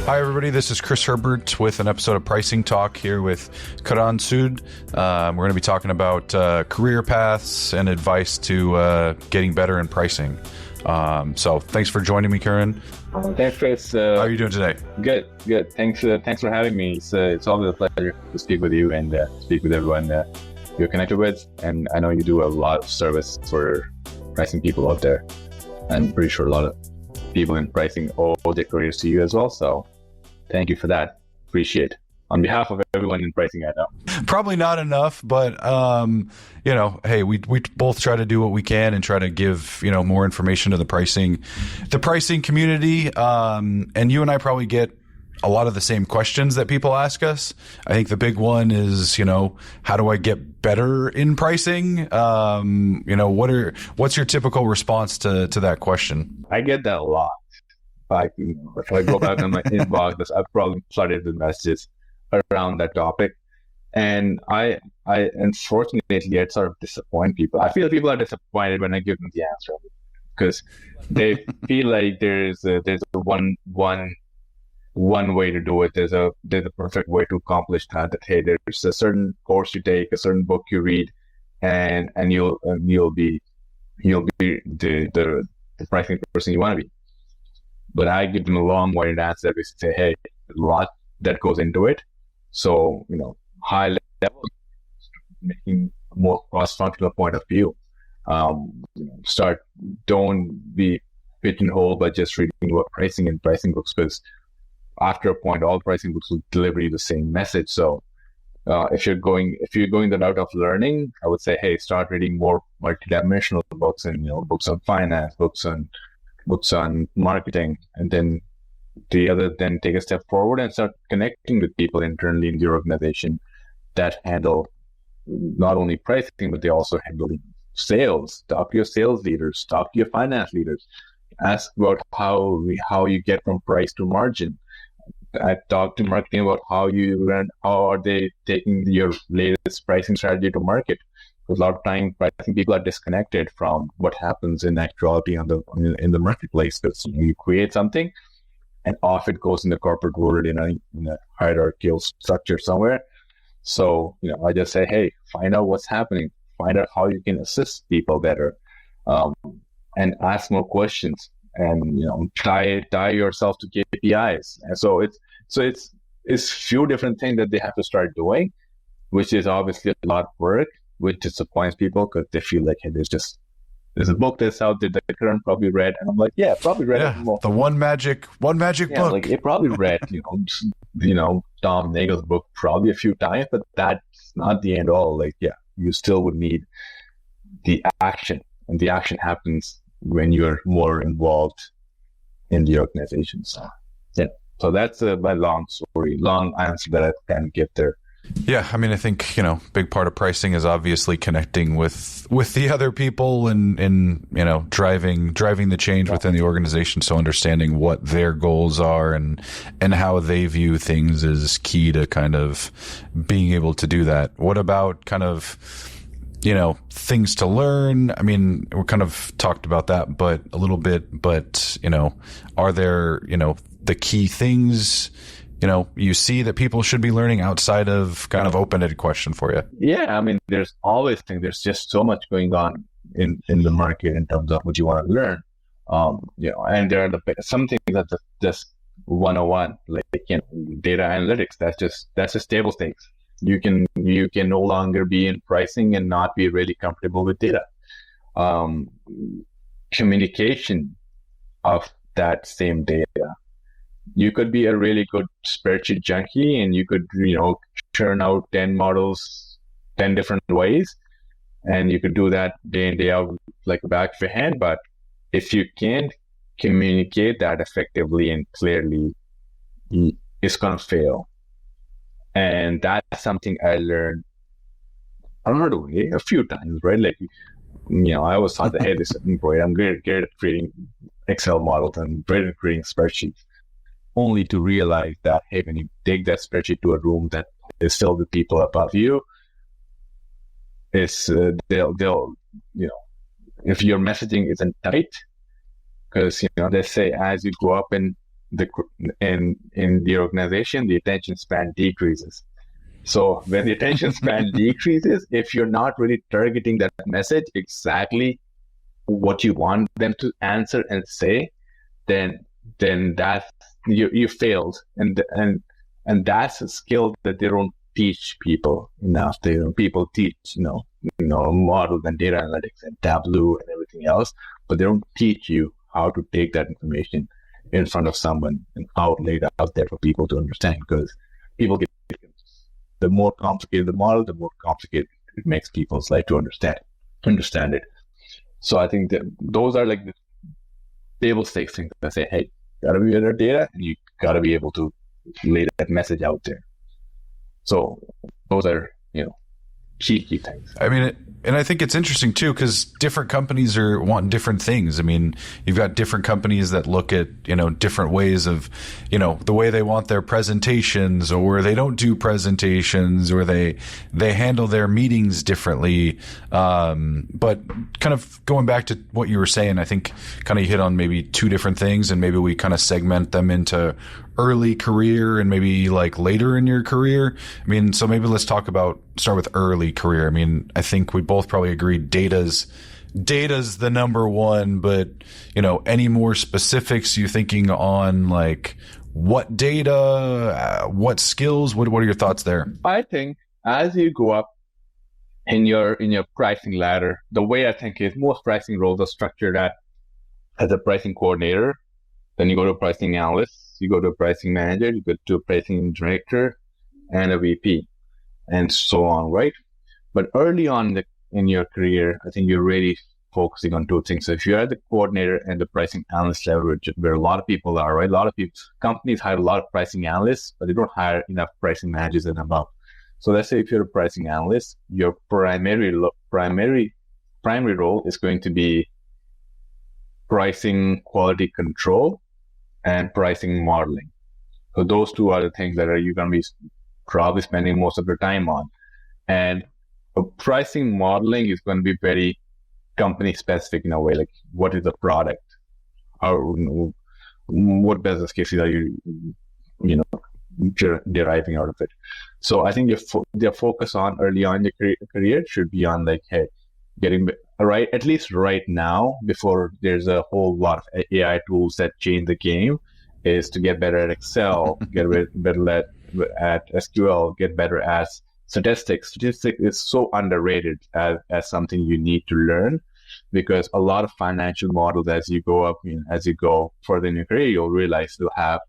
Hi, everybody. This is Chris Herbert with an episode of Pricing Talk here with Karan, Sood. We're going to be talking about career paths and advice to getting better in pricing. So thanks for joining me, Karan. Thanks, Chris. How are you doing today? Good. Thanks for having me. It's always a pleasure to speak with you and speak with everyone you're connected with. And I know you do a lot of service for pricing people out there. I'm pretty sure a lot of people in pricing owe their careers to you as well. So thank you for that. Appreciate it. On behalf of everyone in pricing, I know. Probably not enough, but, hey, we both try to do what we can and try to give, more information to the pricing community. And you and I probably get a lot of the same questions that people ask us. I think the big one is, how do I get better in pricing? What's your typical response to that question? I get that a lot. If I go back on my inbox, I've probably flooded with messages around that topic. And I unfortunately, it sort of disappoint people. I feel people are disappointed when I give them the answer because they feel like there's a one way to do it. There's a perfect way to accomplish that. That hey, there's a certain course you take, a certain book you read, and you'll be the pricing person you want to be. But I give them a long-winded answer. We say, hey, there's a lot that goes into it. So high level, making a more cross-functional point of view. Don't be pigeonholed by just reading about pricing and pricing books, because after a point, all pricing books will deliver you the same message. So if you're going the route of learning, I would say, hey, start reading more multidimensional books and books on finance, books on marketing, and then take a step forward and start connecting with people internally in your organization that handle not only pricing, but they also handle sales. Talk to your sales leaders, talk to your finance leaders, ask about how you get from price to margin. I talk to marketing about how are they taking your latest pricing strategy to market. Because a lot of time, pricing people are disconnected from what happens in actuality in the marketplace. Because you create something, and off it goes in the corporate world in a hierarchical structure somewhere. So I just say, hey, find out what's happening, find out how you can assist people better, and ask more questions, and tie yourself to KPIs. And so it's few different things that they have to start doing, which is obviously a lot of work, which disappoints people because they feel like, hey, there's a book that's out there that Karan probably read, and I'm like, yeah, probably read it more. The one magic book. Like it probably read, Tom Nagel's book probably a few times, but that's not the end all. Like, yeah, you still would need the action, and the action happens when you're more involved in the organization. So, yeah. So that's my long answer that I can give there. Yeah, I mean, I think, big part of pricing is obviously connecting with the other people and driving the change within the organization. So understanding what their goals are and how they view things is key to kind of being able to do that. What about kind of, things to learn? I mean, we kind of talked about that, but a little bit, but, are there, the key things you see that people should be learning outside of kind of open-ended question for you? Yeah, I mean, there's always things. There's just so much going on in the market in terms of what you want to learn. And there are some things that just 101, like data analytics. That's just table stakes. You can no longer be in pricing and not be really comfortable with data. Communication of that same data. You could be a really good spreadsheet junkie, and you could, churn out 10 models 10 different ways, and you could do that day in, day out like the back of your hand. But if you can't communicate that effectively and clearly, it's going to fail. And that's something I learned a few times, right? Like, I always thought that, hey, this is great. I'm great at creating Excel models and great at creating spreadsheets. Only to realize that, hey, when you take that spreadsheet to a room that is filled with people above you, they'll if your messaging isn't tight, because they say as you go up in in the organization, the attention span decreases. So when the attention span decreases, if you're not really targeting that message exactly what you want them to answer and say, then that's you failed, and that's a skill that they don't teach people enough. People teach models and data analytics and Tableau and everything else, but they don't teach you how to take that information in front of someone and how lay it out there for people to understand. Because people get, the more complicated the model, the more complicated it makes people's life to understand it. So I think that those are like the table stakes things that say, hey, you gotta be better at data, and you gotta be able to lay that message out there. So those are, key things. I mean, and I think it's interesting too, because different companies want different things. I mean, you've got different companies that look at, different ways of, the way they want their presentations, or they don't do presentations, or they handle their meetings differently. But kind of going back to what you were saying, I think kind of hit on maybe two different things, and maybe we kind of segment them into early career and maybe like later in your career. I mean, so maybe let's start with early career. I mean, I think we both probably agree data's the number one, but any more specifics you thinking on like what data, what skills, what are your thoughts there? I think as you go up in your pricing ladder, the way I think is most pricing roles are structured as a pricing coordinator. Then you go to a pricing analyst, you go to a pricing manager, you go to a pricing director, and a VP, and so on, right? But early on in your career, I think you're really focusing on two things. So if you're at the coordinator and the pricing analyst level, where a lot of people are, right? A lot of companies hire a lot of pricing analysts, but they don't hire enough pricing managers and above. So let's say if you're a pricing analyst, your primary role is going to be pricing quality control and pricing modeling. So those two are the things that you're going to be probably spending most of your time on. And pricing modeling is going to be very company specific in a way, like what is the product? What business cases are you deriving out of it? So I think your focus on early on in your career should be on like, hey, getting right, at least right now, before there's a whole lot of AI tools that change the game, is to get better at Excel, get better at SQL, get better at statistics. Statistics is so underrated as something you need to learn, because a lot of financial models, as you go up, as you go further in your career, you'll realize you'll have,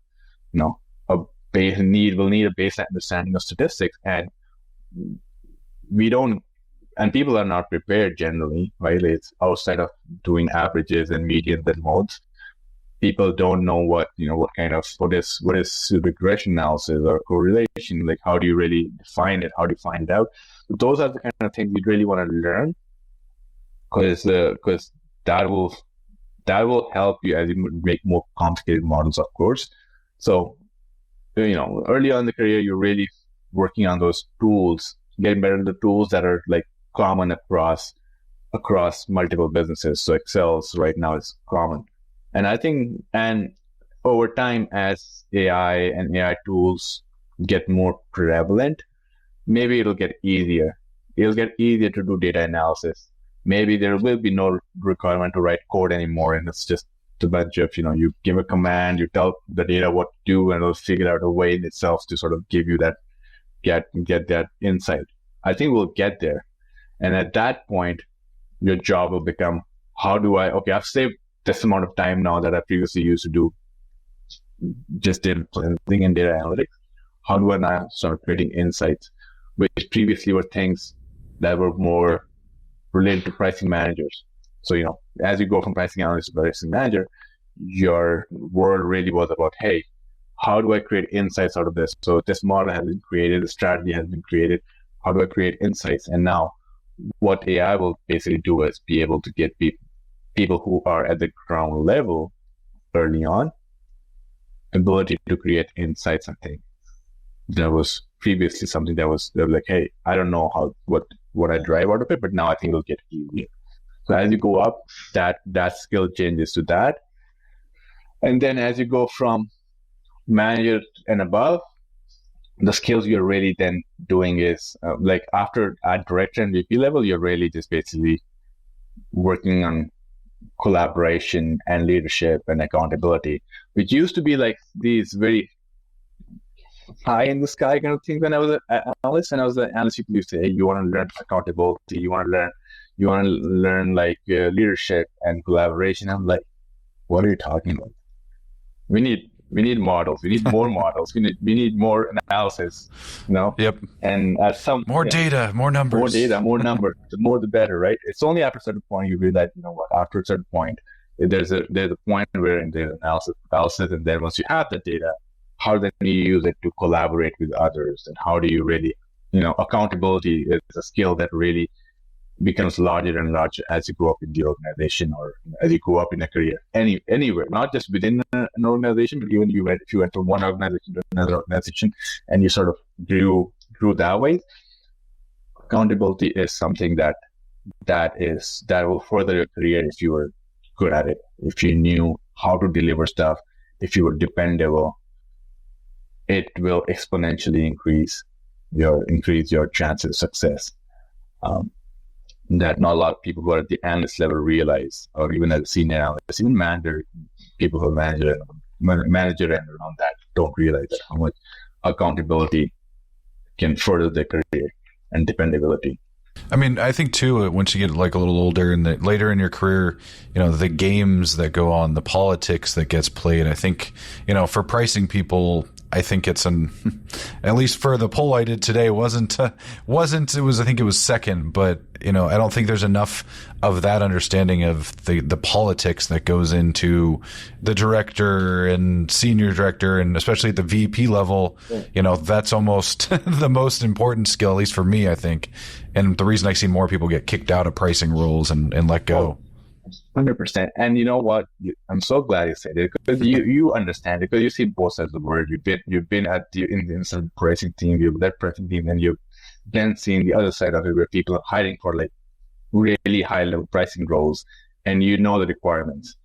will need a baseline understanding of statistics, and people are not prepared generally, right? It's outside of doing averages and medians and modes. People don't know what is regression analysis or correlation, like how do you really define it? How do you find it out? But those are the kind of things you really want to learn, because that will help you as you make more complicated models, of course. So, early on in the career, you're really working on those tools, getting better at the tools that are like common across multiple businesses. So Excel's right now is common. And I think, and over time, as AI and AI tools get more prevalent, maybe it'll get easier. It'll get easier to do data analysis. Maybe there will be no requirement to write code anymore, and it's just a bunch of, you give a command, you tell the data what to do, and it'll figure out a way in itself to sort of give you that, get that insight. I think we'll get there. And at that point, your job will become, I've saved this amount of time now that I previously used to do just data cleansing and data analytics. How do I now start creating insights, which previously were things that were more related to pricing managers? So, as you go from pricing analyst to pricing manager, your world really was about, hey, how do I create insights out of this? So this model has been created, the strategy has been created. How do I create insights? And now what AI will basically do is be able to get people who are at the ground level early on ability to create insights. I think that was previously something they were like, hey, I don't know what I drive out of it, but now I think it'll get easier. So as you go up, that skill changes to that. And then as you go from manager and above, the skills you're really then doing is like after at director and VP level, you're really just basically working on collaboration and leadership and accountability, which used to be like these very high in the sky kind of things when I was an analyst. And I was an analyst, you used to say, hey, you want to learn accountability, you want to learn like leadership and collaboration. I'm like, what are you talking about? We need models. We need more models. We need more analysis, you know? Yep. And at some more data, more numbers. More data, more numbers. The more the better, right? It's only after a certain point you realize, you know what, after a certain point, there's a point where there's analysis, and then once you have the data, how then you use it to collaborate with others, and how do you really, you know, accountability is a skill that really becomes larger and larger as you grow up in the organization, or as you grow up in a career anywhere, not just within an organization, but even if you went from one organization to another organization and you sort of grew that way. Accountability is something that will further your career if you were good at it, if you knew how to deliver stuff, if you were dependable. It will exponentially increase your chances of success. That not a lot of people who are at the analyst level realize, or even as senior analysts, even people who are manager and around that don't realize that how much accountability can further their career and dependability. I mean, I think too, once you get like a little older and later in your career, you know, the games that go on, the politics that gets played, I think, you know, for pricing people, I think it's at least for the poll I did today, it was I think it was second, but you know, I don't think there's enough of that understanding of the politics that goes into the director and senior director, and especially at the VP level. Yeah. You know, that's almost the most important skill, at least for me, I think. And the reason I see more people get kicked out of pricing roles and let go. 100%. And you know what? I'm so glad you said it, because you understand it, because you see both sides of the word. You've been in some pricing team, you've led pricing team, and you've then seen the other side of it where people are hiding for like really high level pricing roles, and you know the requirements.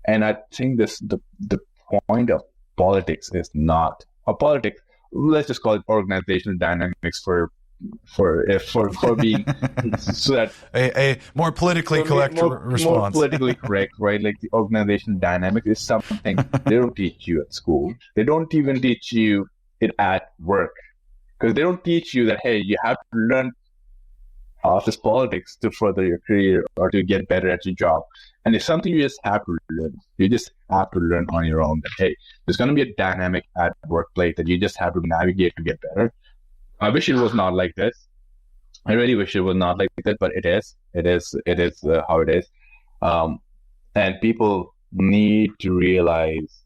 And I think the point of politics is not a politics. Let's just call it organizational dynamics for being so that a more politically correct response. More politically correct, right? Like the organizational dynamic is something they don't teach you at school. They don't even teach you it at work, because they don't teach you that, hey, you have to learn office politics to further your career or to get better at your job. And it's something you just have to learn. You just have to learn on your own that, hey, there's going to be a dynamic at workplace that you just have to navigate to get better. I wish it was not like this. I really wish it was not like that, but it is. It is how it is. And people need to realize,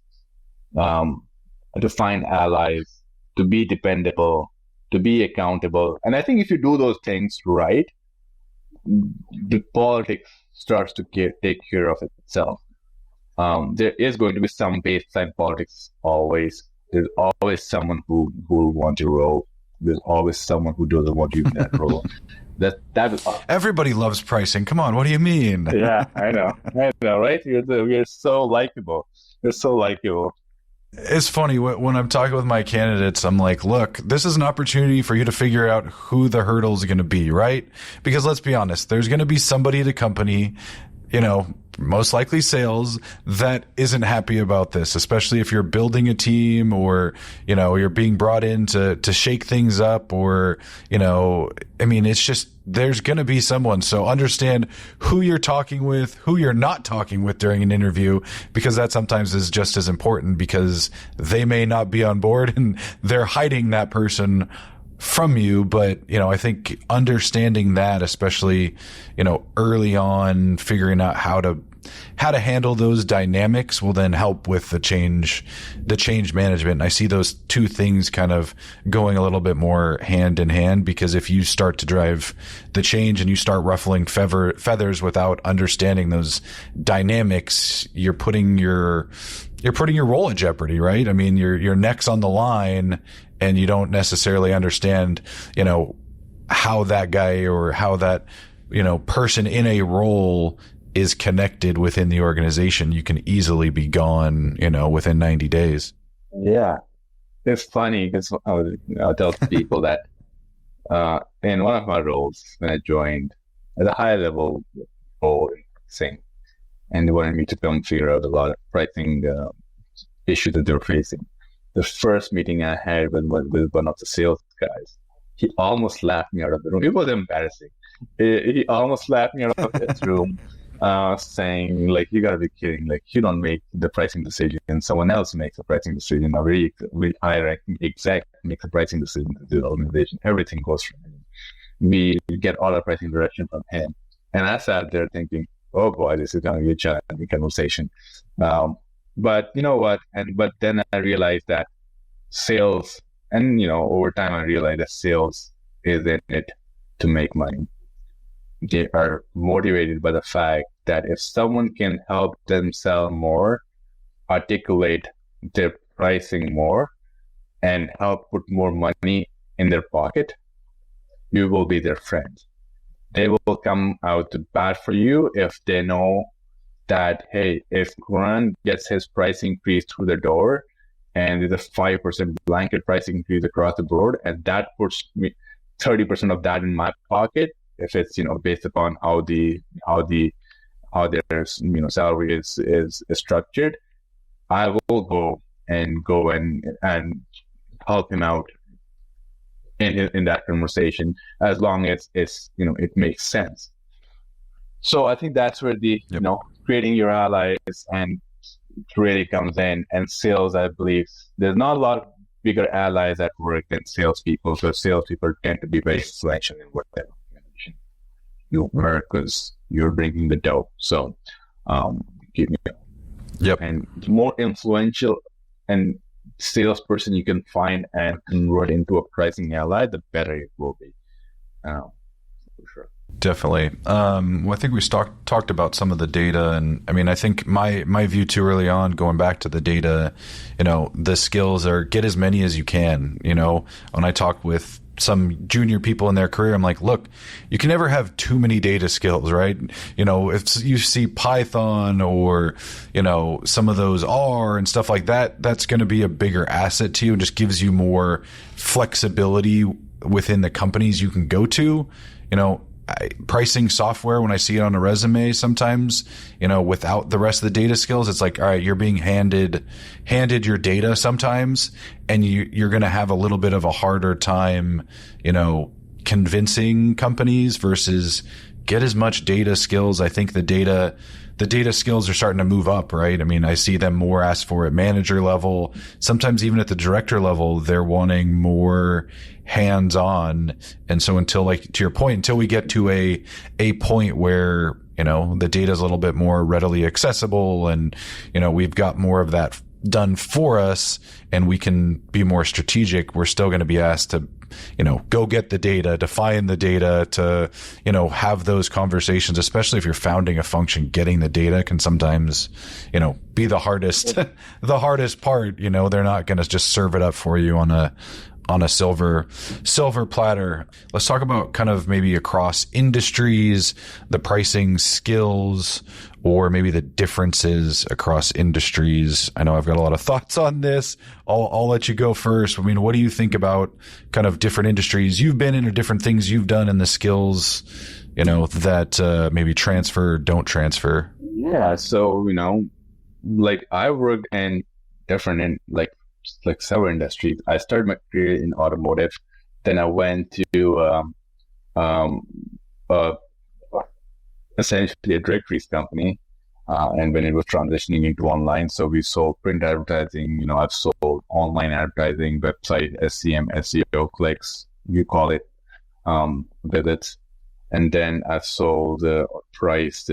to find allies, to be dependable, to be accountable. And I think if you do those things right, the politics starts to take care of itself. There is going to be some baseline politics always. There's always someone who will want your role. There's always someone who doesn't want you in that role. That is everybody loves pricing. Come on, what do you mean? Yeah, I know, right? We're so likable. We're so likable. It's funny when I'm talking with my candidates, I'm like, look, this is an opportunity for you to figure out who the hurdle is going to be, right? Because let's be honest, there's going to be somebody at a company, you know, most likely sales, that isn't happy about this, especially if you're building a team, or, you know, you're being brought in to shake things up, or, you know, I mean, it's just, there's going to be someone. So understand who you're talking with, who you're not talking with during an interview, because that sometimes is just as important, because they may not be on board and they're hiding that person from you. But, you know, I think understanding that, especially, you know, early on, figuring out how to handle those dynamics will then help with the change management. And I see those two things kind of going a little bit more hand in hand, because if you start to drive the change and you start ruffling feathers without understanding those dynamics, you're putting your role at jeopardy, right? I mean, your neck's on the line, and you don't necessarily understand, you know, how that guy or how that, you know, person in a role is connected within the organization. You can easily be gone, you know, within 90 days. Yeah. it's funny because I'll tell people that in one of my roles when I joined at a high level role in pricing, and they wanted me to come figure out a lot of pricing issues that they're facing. The first meeting I had with one of the sales guys, he almost laughed me out of the room. It was embarrassing. He almost laughed me out of this room, saying, like, you gotta be kidding. Like, you don't make the pricing decision. Someone else makes the pricing decision. A very high-ranking exec makes the pricing decision to the organization. Everything goes from him. We get all our pricing direction from him. And I sat there thinking, oh boy, this is going to be a challenging conversation. But you know what? But then I realized that sales, and over time I realized that sales is in it to make money. They are motivated by the fact that if someone can help them sell more, articulate their pricing more, and help put more money in their pocket, you will be their friend. They will come out to bat for you if they know that, hey, if Karan gets his price increase through the door and there's a 5% blanket price increase across the board, and that puts me 30% of that in my pocket, if it's based upon how their salary is structured, I will go and help him out in that conversation, as long as it makes sense. So I think that's where the creating your allies and really comes in. And sales, I believe, there's not a lot of bigger allies at work than salespeople. So salespeople tend to be very influential in whatever you work because you're bringing the dough. So, Yep. And the more influential and salesperson you can find and convert into a pricing ally, the better it will be. For sure. Definitely. Well, I think we talked about some of the data, and I mean, I think my view too early on, going back to the data, the skills are get as many as you can. When I talk with some junior people in their career, I'm like, look, you can never have too many data skills, right? If you see Python or, some of those R and stuff like that, that's going to be a bigger asset to you and just gives you more flexibility within the companies you can go to. Pricing software, when I see it on a resume, sometimes, without the rest of the data skills, it's like, all right, you're being handed your data sometimes, and you're going to have a little bit of a harder time, convincing companies versus get as much data skills. I think the data skills are starting to move up, right? I mean, I see them more asked for at manager level. Sometimes even at the director level, they're wanting more hands-on. And so until, like, to your point, until we get to a point where, the data is a little bit more readily accessible and, we've got more of that done for us and we can be more strategic, we're still going to be asked to, go get the data, to find the data, to, have those conversations, especially if you're founding a function. Getting the data can sometimes, be the hardest, the hardest part. They're not going to just serve it up for you on a silver platter. Let's talk about kind of maybe across industries, the pricing skills, or maybe the differences across industries. I know I've got a lot of thoughts on this. I'll let you go first. I mean, what do you think about kind of different industries you've been in or different things you've done and the skills, that maybe transfer, don't transfer? Yeah. So, like I worked in different, like several industries. I started my career in automotive. Then I went to essentially a directories company, and when it was transitioning into online, so we sold print advertising. I've sold online advertising, website, SCM, SEO, clicks, you call it, visits, and then I've sold priced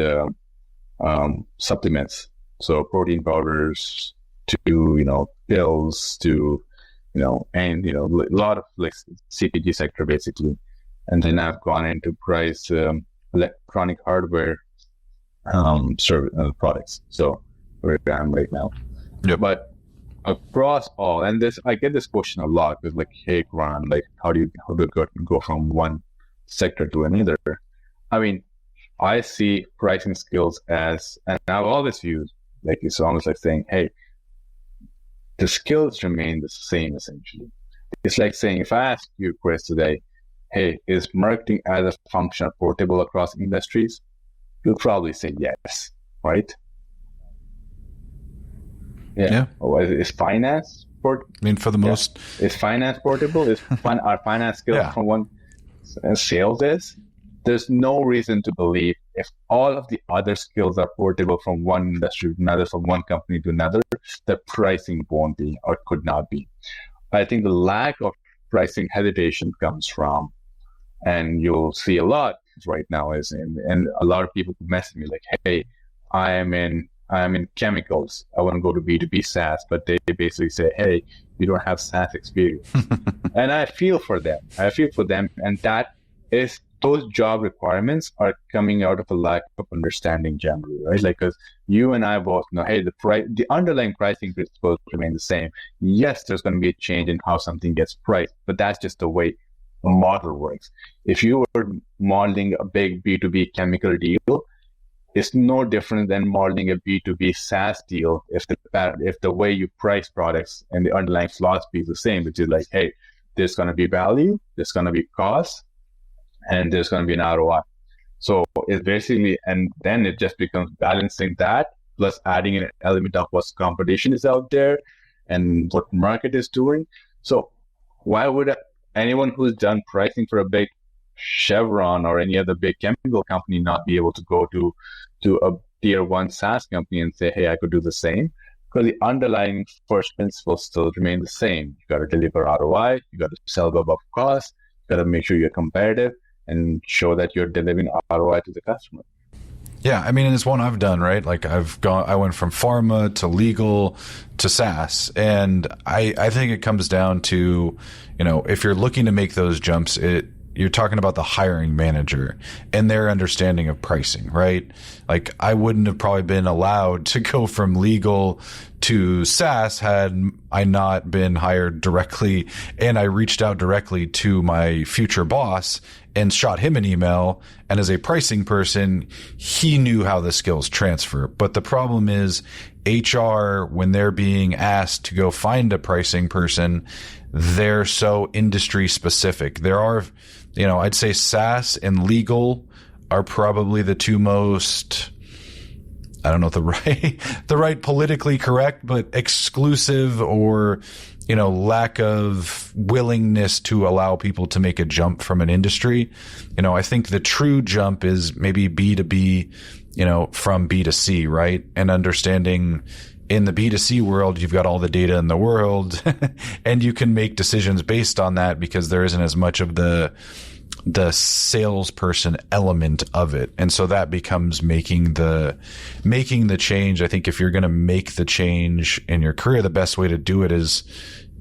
supplements, so protein powders to pills to and a lot of like CPG sector basically. And then I've gone into price electronic hardware products. So where I am right now. Yep. But across all, and this I get this question a lot, is like, hey Karan, like how do you go from one sector to another? I mean, I see pricing skills as, and I've always used, like, it's almost like saying, hey, the skills remain the same essentially. It's like saying, if I ask you, Chris, today, hey, is marketing as a function portable across industries? You'll probably say yes, right? Yeah. Or is finance portable? I mean, for the most, Is finance portable? Are finance skills from one, and sales is? There's no reason to believe if all of the other skills are portable from one industry to another, from one company to another, the pricing won't be or could not be. I think the lack of pricing hesitation comes from, and you'll see a lot right now is, and a lot of people message me like, hey, I'm in chemicals. I want to go to B2B SaaS, but they basically say, hey, you don't have SaaS experience. And I feel for them. And that is, those job requirements are coming out of a lack of understanding generally, right? Like, because you and I both know, hey, the underlying pricing principles remain the same. Yes, there's going to be a change in how something gets priced, but that's just the way a model works. If you were modeling a big B2B chemical deal, it's no different than modeling a B2B SaaS deal if the way you price products and the underlying philosophy is the same, which is like, hey, there's going to be value, there's going to be cost, and there's going to be an ROI. So it's basically, and then it just becomes balancing that plus adding an element of what competition is out there and what market is doing. So why would anyone who's done pricing for a big Chevron or any other big chemical company not be able to go to a tier one SaaS company and say, hey, I could do the same? Because the underlying first principles still remain the same. You got to deliver ROI, you got to sell above cost, you got to make sure you're competitive and show that you're delivering ROI to the customer. Yeah, I mean, it's one I've done, right? Like I went from pharma to legal to SaaS, and I think it comes down to, if you're looking to make those jumps, you're talking about the hiring manager and their understanding of pricing, right? Like I wouldn't have probably been allowed to go from legal to SaaS had I not been hired directly, and I reached out directly to my future boss and shot him an email. And as a pricing person, he knew how the skills transfer. But the problem is HR, when they're being asked to go find a pricing person, they're so industry specific. There are, I'd say SaaS and legal are probably the two most, I don't know if the right politically correct, but exclusive or, lack of willingness to allow people to make a jump from an industry. I think the true jump is maybe B2B, from B2C, right? And understanding in the B2C world, you've got all the data in the world and you can make decisions based on that because there isn't as much of the salesperson element of it. And so that becomes making the change. I think if you're going to make the change in your career, the best way to do it is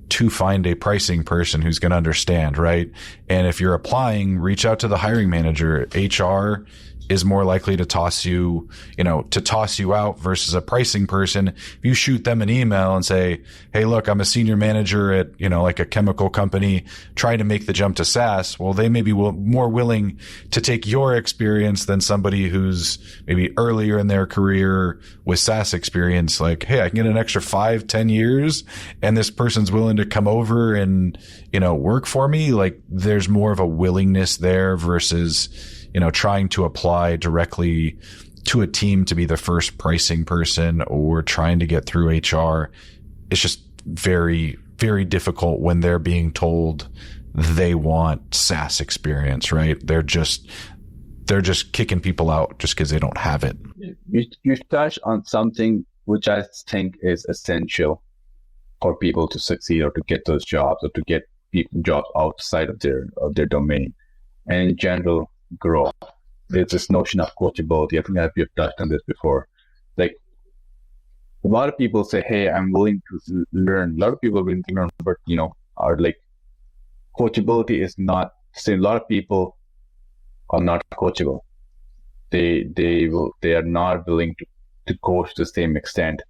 to find a pricing person who's going to understand, right? And if you're applying, reach out to the hiring manager. HR is more likely to toss you out versus a pricing person. If you shoot them an email and say, hey, look, I'm a senior manager at, like a chemical company trying to make the jump to SaaS. Well, they may be more willing to take your experience than somebody who's maybe earlier in their career with SaaS experience. Like, hey, I can get an extra 5-10 years and this person's willing to come over and, work for me. Like there's more of a willingness there versus, trying to apply directly to a team to be the first pricing person or trying to get through HR. It's just very, very difficult when they're being told they want SaaS experience, right? They're just kicking people out just because they don't have it. You touched on something which I think is essential for people to succeed or to get those jobs or to get jobs outside of their domain. And in general, growth. There's this notion of coachability. I think we've touched on this before. Like a lot of people say, hey, I'm willing to learn. A lot of people are willing to learn, but are like, coachability is not, say a lot of people are not coachable. They are not willing to coach to the same extent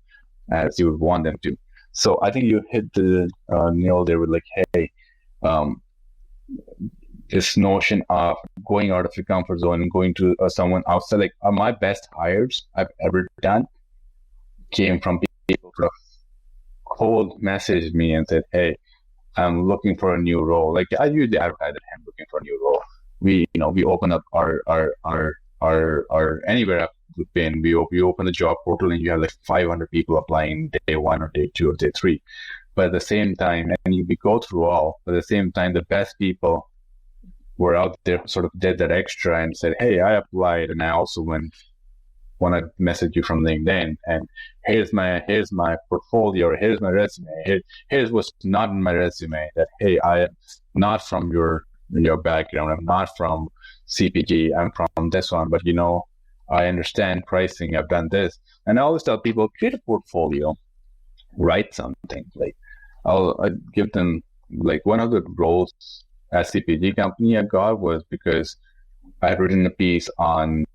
as you would want them to. So I think you hit the nail there with like, hey, this notion of going out of your comfort zone and going to someone outside. Like my best hires I've ever done came from people cold messaged me and said, "Hey, I'm looking for a new role." Like I usually advertise that I'm looking for a new role. We open up our anywhere I've been. We open the job portal and you have like 500 people applying day one or day two or day three. But at the same time, and we go through all. But at the same time, the best people were out there, sort of did that extra and said, "Hey, I applied, and I also want to message you from LinkedIn, and here's my portfolio, or here's my resume. Here's what's not in my resume. That hey, I am not from your background. I'm not from CPG. I'm from this one, but I understand pricing. I've done this." And I always tell people, create a portfolio, write something. Like I'll give them, like, one of the roles at CPG company I got was because I had written a piece on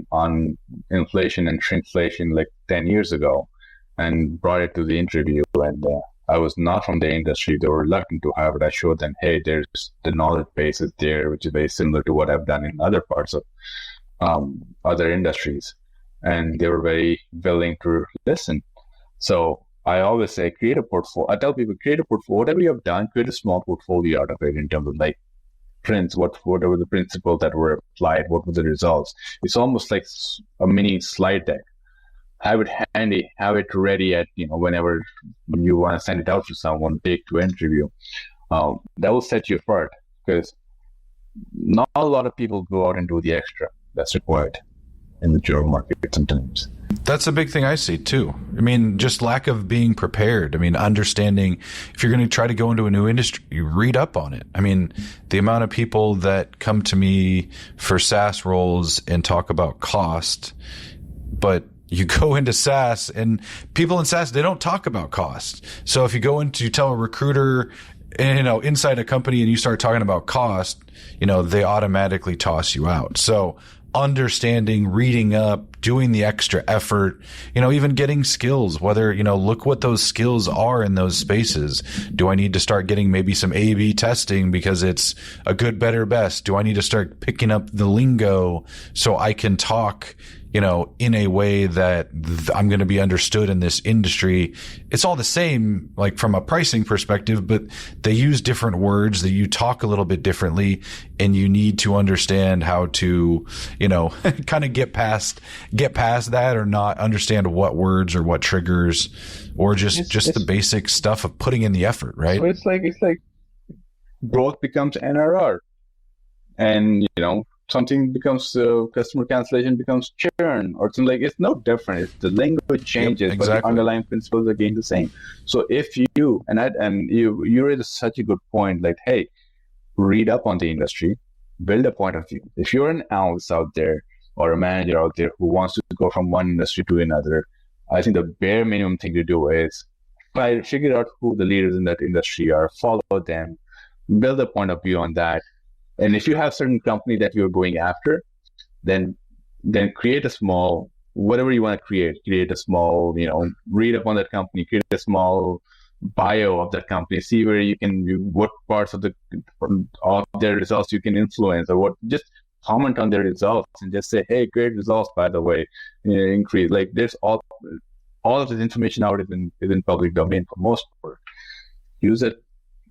inflation and shrinkflation like 10 years ago and brought it to the interview. And I was not from the industry. They were reluctant to have it. I showed them, hey, there's the knowledge base is there, which is very similar to what I've done in other parts of other industries. And they were very willing to listen. So I always say, create a portfolio. I tell people, create a portfolio. Whatever you have done, create a small portfolio out of it in terms of like prints, what were the principles that were applied, what were the results. It's almost like a mini slide deck. Have it handy, have it ready at, whenever you want to send it out to someone, take to interview. That will set you apart, because not a lot of people go out and do the extra that's required in the job market sometimes. That's a big thing I see too. I mean, just lack of being prepared. I mean, understanding if you're going to try to go into a new industry, you read up on it. I mean, the amount of people that come to me for SaaS roles and talk about cost, but you go into SaaS and people in SaaS, they don't talk about cost. So if you go into, you tell a recruiter, inside a company and you start talking about cost, they automatically toss you out. So understanding, reading up, doing the extra effort, even getting skills, whether, look what those skills are in those spaces. Do I need to start getting maybe some A/B testing because it's a good, better, best? Do I need to start picking up the lingo so I can talk, in a way that I'm going to be understood in this industry? It's all the same, like from a pricing perspective, but they use different words that you talk a little bit differently, and you need to understand how to, kind of get past that, or not understand what words or what triggers, or just the basic stuff of putting in the effort, right? So it's like growth becomes NRR, and something becomes customer cancellation becomes churn, or something. Like, it's no different. It's the language changes, exactly. But the underlying principles are again the same. So if you you raise such a good point, like, hey, read up on the industry, build a point of view. If you're an analyst out there or a manager out there who wants to go from one industry to another, I think the bare minimum thing to do is figure out who the leaders in that industry are, follow them, build a point of view on that. And if you have certain company that you're going after, then create a small, whatever you want to create a small, read up on that company, create a small bio of that company, see where what parts of their results you can influence, or just comment on their results and just say, hey, great results, by the way, increase. Like, there's all of this information out is in public domain for most part. Use it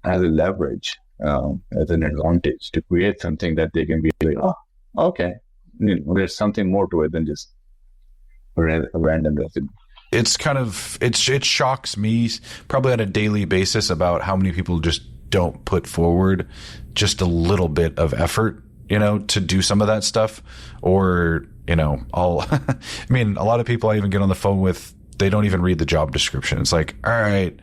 as a leverage. As an advantage to create something that they can be like, oh, okay, there's something more to it than just a random resume. It's kind of, it shocks me probably on a daily basis about how many people just don't put forward just a little bit of effort, to do some of that stuff. Or, I mean, a lot of people I even get on the phone with, they don't even read the job description. It's like, all right,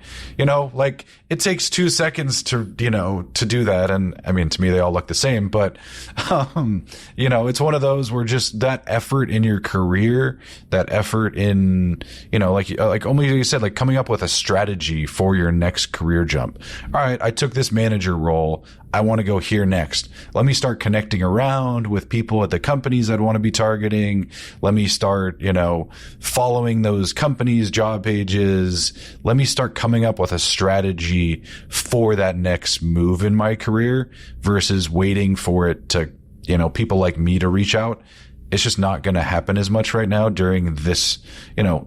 like, it takes 2 seconds to do that. And I mean, to me, they all look the same, but, it's one of those where just that effort in your career, that effort in, like only you said, like coming up with a strategy for your next career jump. All right, I took this manager role. I want to go here next. Let me start connecting around with people at the companies I'd want to be targeting. Let me start, following those companies' job pages. Let me start coming up with a strategy for that next move in my career versus waiting for it to, people like me to reach out. it's just not going to happen as much right now during this,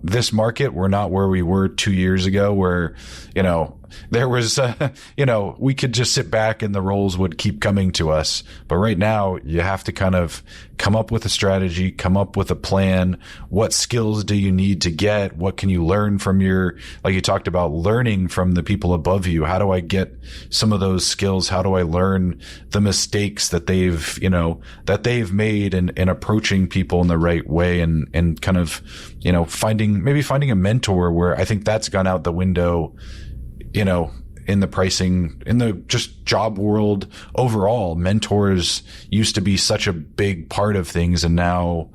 this market. We're not where we were 2 years ago where, there was, we could just sit back and the roles would keep coming to us. But right now you have to kind of come up with a strategy, come up with a plan. What skills do you need to get? What can you learn from like you talked about, learning from the people above you? How do I get some of those skills? How do I learn the mistakes that they've made in approaching people in the right way and kind of, finding a mentor, where I think that's gone out the window, in the pricing, in the just job world overall. Mentors used to be such a big part of things. And now,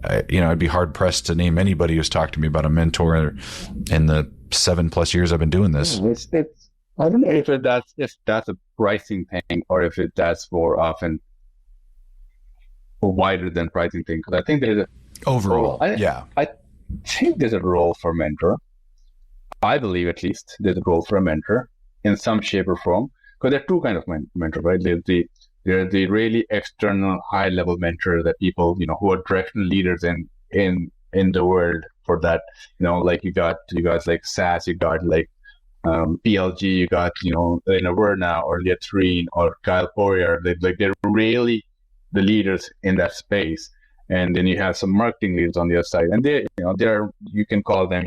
I'd be hard pressed to name anybody who's talked to me about a mentor in the 7+ years I've been doing this. I don't know if that's a pricing thing or if that's more often a wider than pricing thing. Because I think there's overall, I think there's a role for mentor. I believe at least there's a role for a mentor in some shape or form, because there are two kinds of mentor, right? There's the really external high level mentor that people, who are directional leaders in the world for that, like you guys like SAS, you got like PLG, you got, Elena Verna or Leatrine or Kyle Poirier. They're really the leaders in that space. And then you have some marketing leaders on the other side, and you can call them,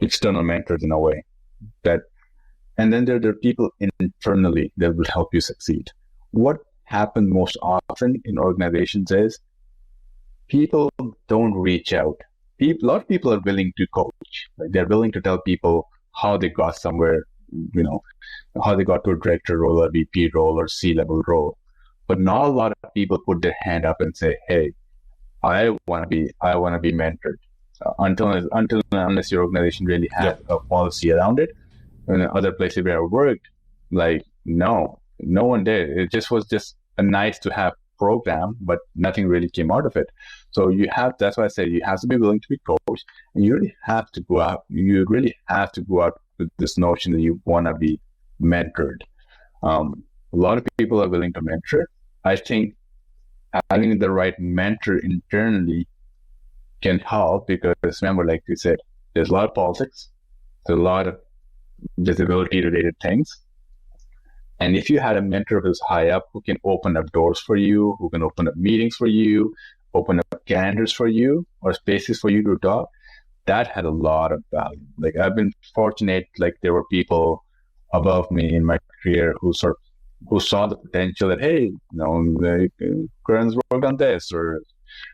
external mentors in a way. And then there are people internally that will help you succeed. What happens most often in organizations is people don't reach out. A lot of people are willing to coach. Like they're willing to tell people how they got somewhere, how they got to a director role, a VP role, or C-level role. But not a lot of people put their hand up and say, "Hey, I want to be mentored." Unless your organization really has a policy around it. And other places where I worked, like no one did. It just was just a nice to have program, but nothing really came out of it. So that's why I say you have to be willing to be coached, and you really have to go out. You really have to go out with this notion that you want to be mentored. A lot of people are willing to mentor. I think having the right mentor internally can help, because remember, like you said, there's a lot of politics, there's a lot of visibility related things. And if you had a mentor who's high up, who can open up doors for you, who can open up meetings for you, open up calendars for you or spaces for you to talk, that had a lot of value. Like I've been fortunate, like there were people above me in my career who saw the potential that, hey, Karan's worked on this, or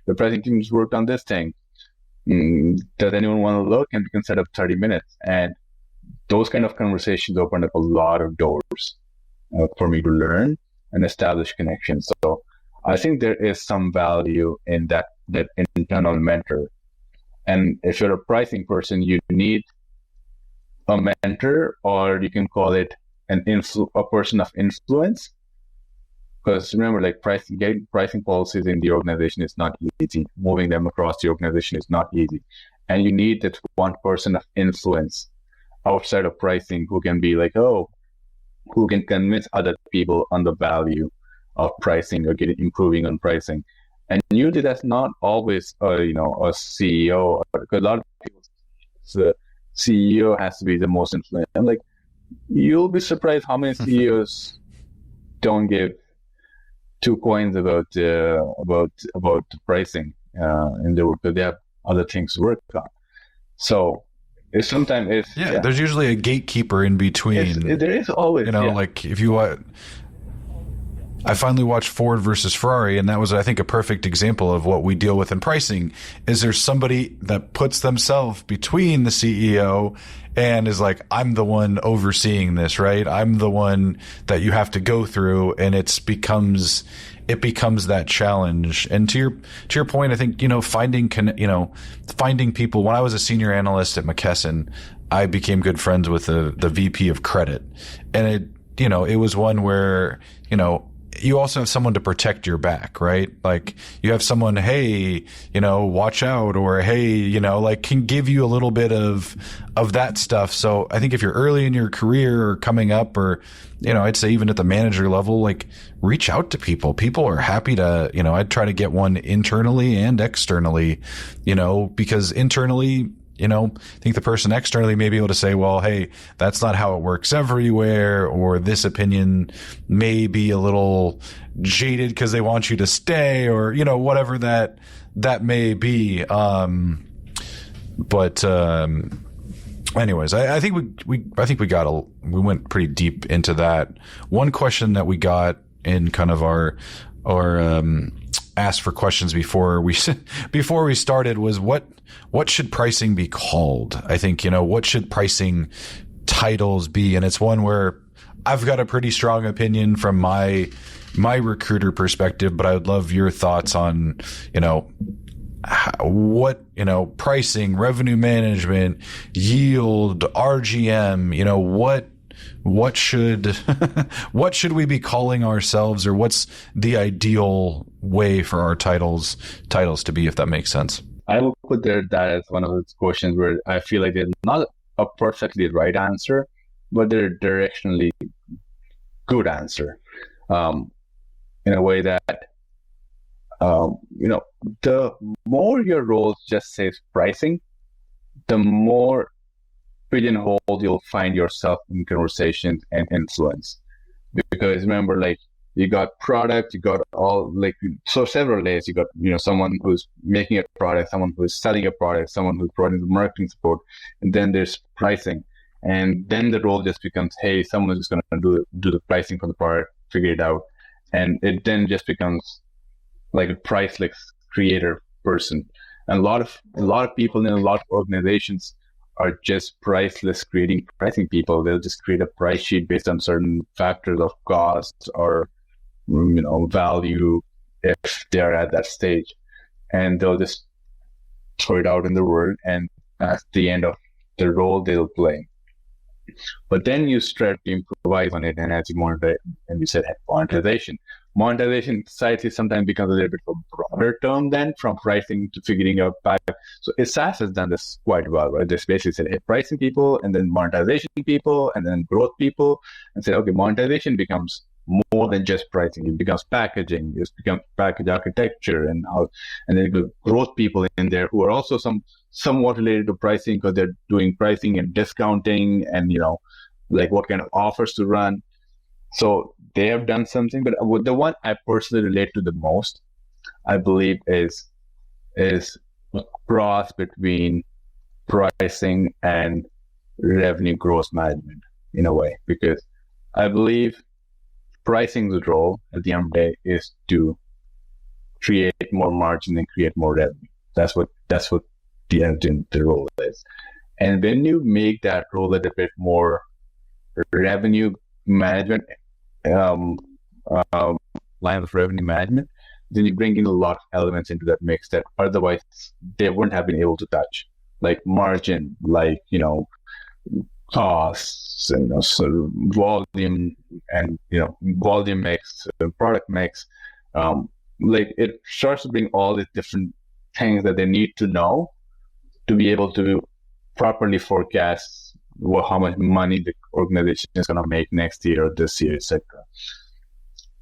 the pricing team's worked on this thing. Does anyone want to look? And we can set up 30 minutes. And those kind of conversations opened up a lot of doors for me to learn and establish connections. So I think there is some value in that internal mentor. And if you're a pricing person, you need a mentor, or you can call it a person of influence. Because remember, like getting pricing policies in the organization is not easy. Moving them across the organization is not easy. And you need that one person of influence outside of pricing who can be like, who can convince other people on the value of pricing or improving on pricing. And usually that's not always, a CEO, because a lot of people, the CEO has to be the most influential. And like, you'll be surprised how many CEOs don't give 2 coins about pricing, and they have other things to work on. So there's usually a gatekeeper in between. There is always, like if you I finally watched Ford versus Ferrari, and that was, I think, a perfect example of what we deal with in pricing. Is there's somebody that puts themselves between the CEO and is like, I'm the one overseeing this, right? I'm the one that you have to go through, and it becomes that challenge. And to your point, I think, finding people. When I was a senior analyst at McKesson, I became good friends with the VP of credit, and it was one where, you also have someone to protect your back, right? Like you have someone, hey, watch out, or hey, like can give you a little bit of that stuff. So I think if you're early in your career or coming up, or, I'd say even at the manager level, like reach out to people. People are happy to, I'd try to get one internally and externally, because internally, I think the person externally may be able to say, well, hey, that's not how it works everywhere, or this opinion may be a little jaded because they want you to stay, or, whatever that may be. Anyways, I think we went pretty deep into that. One question that we got in kind of our asked for questions before we started was what should pricing be called? I think, what should pricing titles be? And it's one where I've got a pretty strong opinion from my recruiter perspective, but I would love your thoughts on, what, pricing, revenue management, yield, RGM, what should what should we be calling ourselves, or what's the ideal way for our titles to be, if that makes sense? I will put that as one of those questions where I feel like there's not a perfectly right answer, but they're directionally good answer, in a way that, the more your role just says pricing, the more pigeonholed you'll find yourself in conversations and influence. Because remember, like, you got product, you got all, like, so several layers. You got, someone who's making a product, someone who's selling a product, someone who's providing the marketing support, and then there's pricing. And then the role just becomes, hey, someone's just going to do the pricing for the product, figure it out. And it then just becomes like a priceless creator person. And a lot of people in a lot of organizations are just priceless pricing people. They'll just create a price sheet based on certain factors of cost or, value if they're at that stage. And they'll just throw it out in the world, and at the end of the role, they'll play. But then you start to improvise on it, and as you monetize, and you said monetization. Monetization slightly sometimes becomes a little bit of a broader term then, from pricing to figuring out back. So SaaS has done this quite well, right? They basically said, hey, pricing people, and then monetization people, and then growth people, and say, okay, monetization becomes more than just pricing. It becomes packaging, it becomes package architecture, and then the growth people in there who are also somewhat related to pricing, because they're doing pricing and discounting and, like what kind of offers to run. So they have done something, but the one I personally relate to the most, I believe, is a cross between pricing and revenue growth management in a way, because I believe pricing's role at the end of the day is to create more margin and create more revenue. That's what the end of the role is. And when you make that role a little bit more revenue management, line of revenue management, then you bring in a lot of elements into that mix that otherwise they wouldn't have been able to touch, like margin, like, costs, and sort of volume, and volume mix, product mix. Like it starts to bring all these different things that they need to know to be able to properly forecast how much money the organization is going to make next year or this year, etc.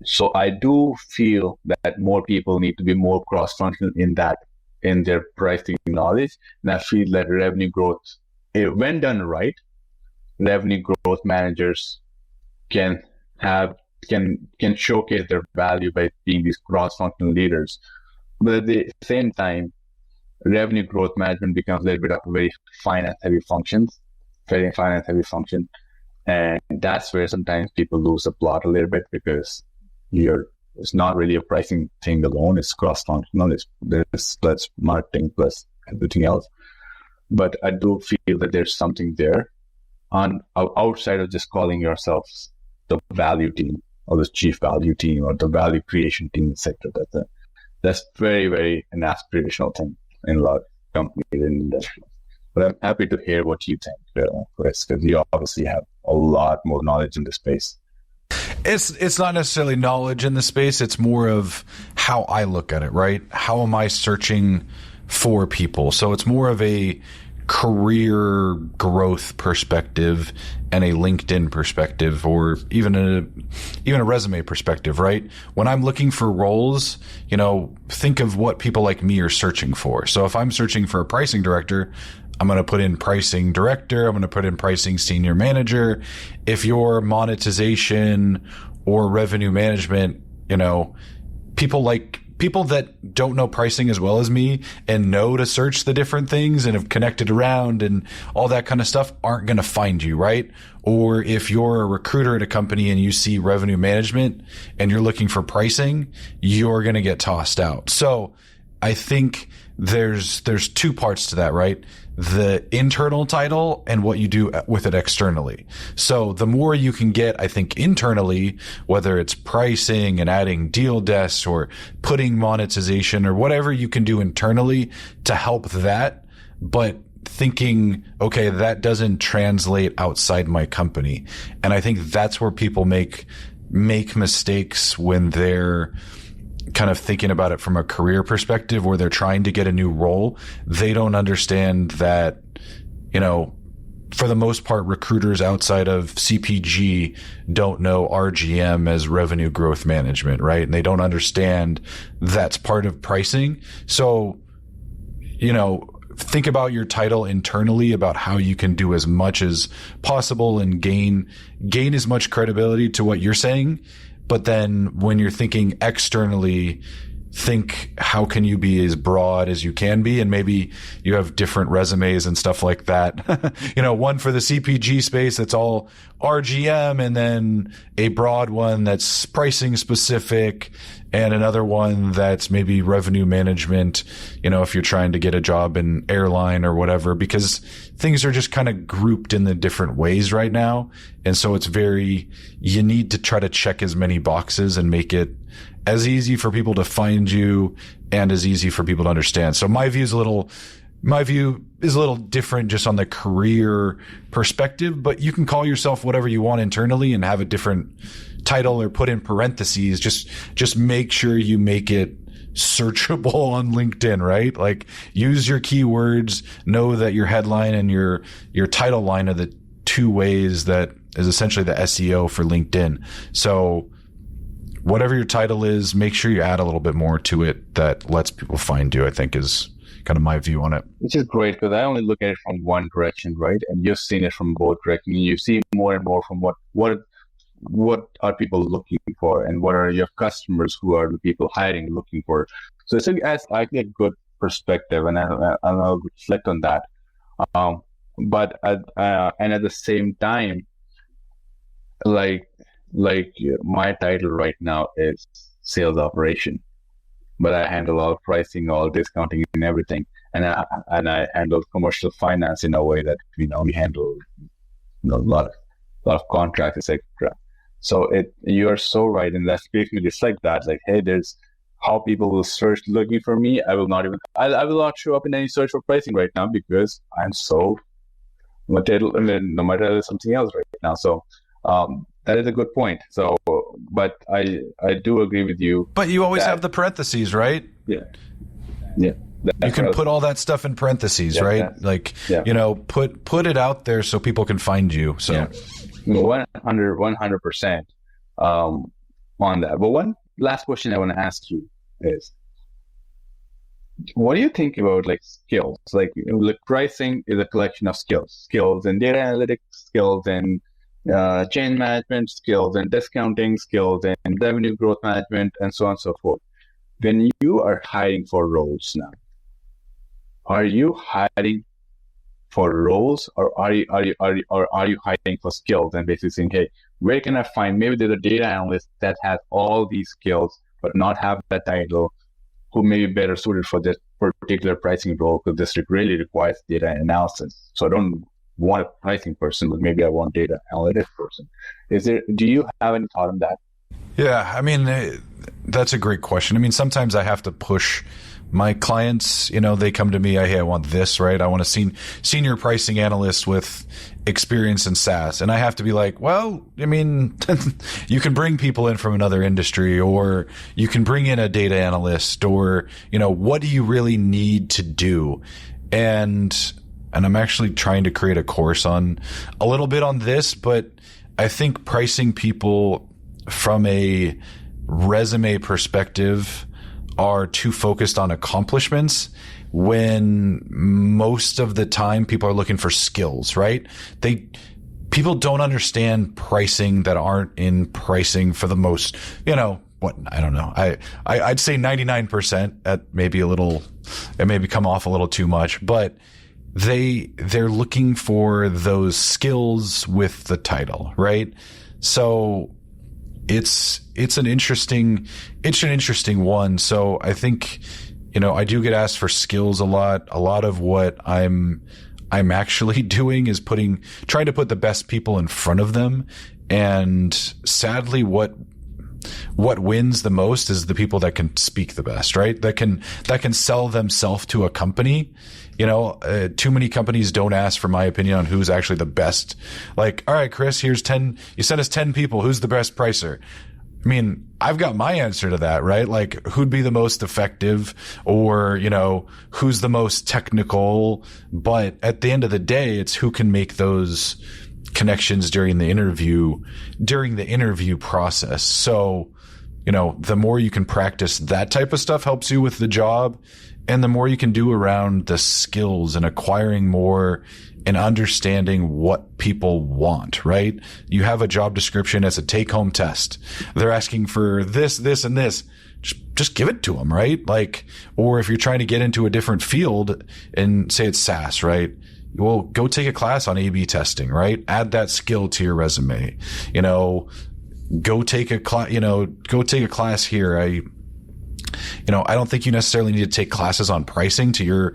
So I do feel that more people need to be more cross-functional in their pricing knowledge. And I feel that revenue growth, when done right, revenue growth managers can showcase their value by being these cross-functional leaders. But at the same time, revenue growth management becomes a little bit of a very finance-heavy function. And that's where sometimes people lose the plot a little bit, because it's not really a pricing thing alone. It's cross-functional. There's plus marketing plus everything else. But I do feel that there's something there outside of just calling yourselves the value team or the chief value team or the value creation team, etc. That's very, very an aspirational thing in a lot of companies and industries. But I'm happy to hear what you think, Chris, because you obviously have a lot more knowledge in this space. It's not necessarily knowledge in the space. It's more of how I look at it, right? How am I searching for people? So it's more of a career growth perspective and a LinkedIn perspective, or even a resume perspective, right? When I'm looking for roles, think of what people like me are searching for. So if I'm searching for a pricing director, I'm going to put in pricing director. I'm going to put in pricing senior manager. If you're monetization or revenue management, people that don't know pricing as well as me and know to search the different things and have connected around and all that kind of stuff aren't going to find you, right? Or if you're a recruiter at a company and you see revenue management and you're looking for pricing, you're going to get tossed out. So I think there's two parts to that, right? The internal title and what you do with it externally. So the more you can get, I think, internally, whether it's pricing and adding deal desks or putting monetization or whatever you can do internally to help that, but thinking, okay, that doesn't translate outside my company. And I think that's where people make mistakes when they're kind of thinking about it from a career perspective, where they're trying to get a new role. They don't understand that, for the most part, recruiters outside of CPG don't know RGM as revenue growth management, right? And they don't understand that's part of pricing. So, think about your title internally, about how you can do as much as possible and gain as much credibility to what you're saying. But then when you're thinking externally, think how can you be as broad as you can be, and maybe you have different resumes and stuff like that. One for the CPG space that's all RGM, and then a broad one that's pricing specific, and another one that's maybe revenue management, if you're trying to get a job in airline or whatever, because things are just kind of grouped in the different ways right now. And so you need to try to check as many boxes and make it as easy for people to find you and as easy for people to understand. So my view is a little different just on the career perspective, but you can call yourself whatever you want internally and have a different title or put in parentheses. Just make sure you make it searchable on LinkedIn, right? Like, use your keywords, know that your headline and your title line are the two ways that is essentially the SEO for LinkedIn. So whatever your title is, make sure you add a little bit more to it that lets people find you, I think, is kind of my view on it. Which is great, because I only look at it from one direction, right? And you've seen it from both directions. You see more and more from what are people looking for, and what are your customers, who are the people hiring, looking for. So it's I think a good perspective, and I'll reflect on that. But at the same time, like my title right now is sales operation, but I handle all pricing, all discounting, and everything, and I handle commercial finance in a way that we handle a lot of contracts, etc. So you are so right, and that's basically just like that. Like, hey, there's how people will search looking for me. I will not show up in any search for pricing right now, because I'm so my title is something else right now. So that is a good point. So, but I do agree with you. But you always have the parentheses, right? Yeah. You can put all that stuff in parentheses, right? Like, put it out there so people can find you. So 100% on that. But one last question I want to ask you is, what do you think about skills? Like pricing is a collection of skills and data analytics skills and chain management skills and discounting skills and revenue growth management and so on and so forth. When you are hiring for roles now, are you hiring for roles, or are you hiring for skills, and basically saying, hey, where can I find, maybe there's a data analyst that has all these skills but not have that title, who may be better suited for this particular pricing role, because this really requires data analysis. So I don't want a pricing person, but maybe I want data analytics person. Do you have any thought on that? Yeah, I mean, that's a great question. I mean, sometimes I have to push my clients, they come to me, hey, I want this, right? I want a senior pricing analyst with experience in SaaS. And I have to be like, well, I mean, you can bring people in from another industry, or you can bring in a data analyst, or, what do you really need to do? And I'm actually trying to create a course on a little bit on this, but I think pricing people from a resume perspective are too focused on accomplishments, when most of the time people are looking for skills, right? People don't understand pricing that aren't in pricing for the most, I don't know. I'd say 99%, at maybe it maybe come off a little too much, but they're looking for those skills with the title, right? So it's an interesting one. So I think, I do get asked for skills a lot. A lot of what I'm actually doing is trying to put the best people in front of them. And sadly, what wins the most is the people that can speak the best, right? That can sell themselves to a company. Too many companies don't ask for my opinion on who's actually the best. Like, all right, Chris, here's 10, you sent us 10 people. Who's the best pricer? I mean, I've got my answer to that, right? Like, who'd be the most effective, or, who's the most technical. But at the end of the day, it's who can make those connections during the interview process. So, the more you can practice that type of stuff helps you with the job, and the more you can do around the skills and acquiring more and understanding what people want, right? You have a job description as a take-home test. They're asking for this, this, and this. Just give it to them, right? Like, or if you're trying to get into a different field and say it's SaaS, right? Well, go take a class on A/B testing, right? Add that skill to your resume. Go take a class here. I don't think you necessarily need to take classes on pricing to your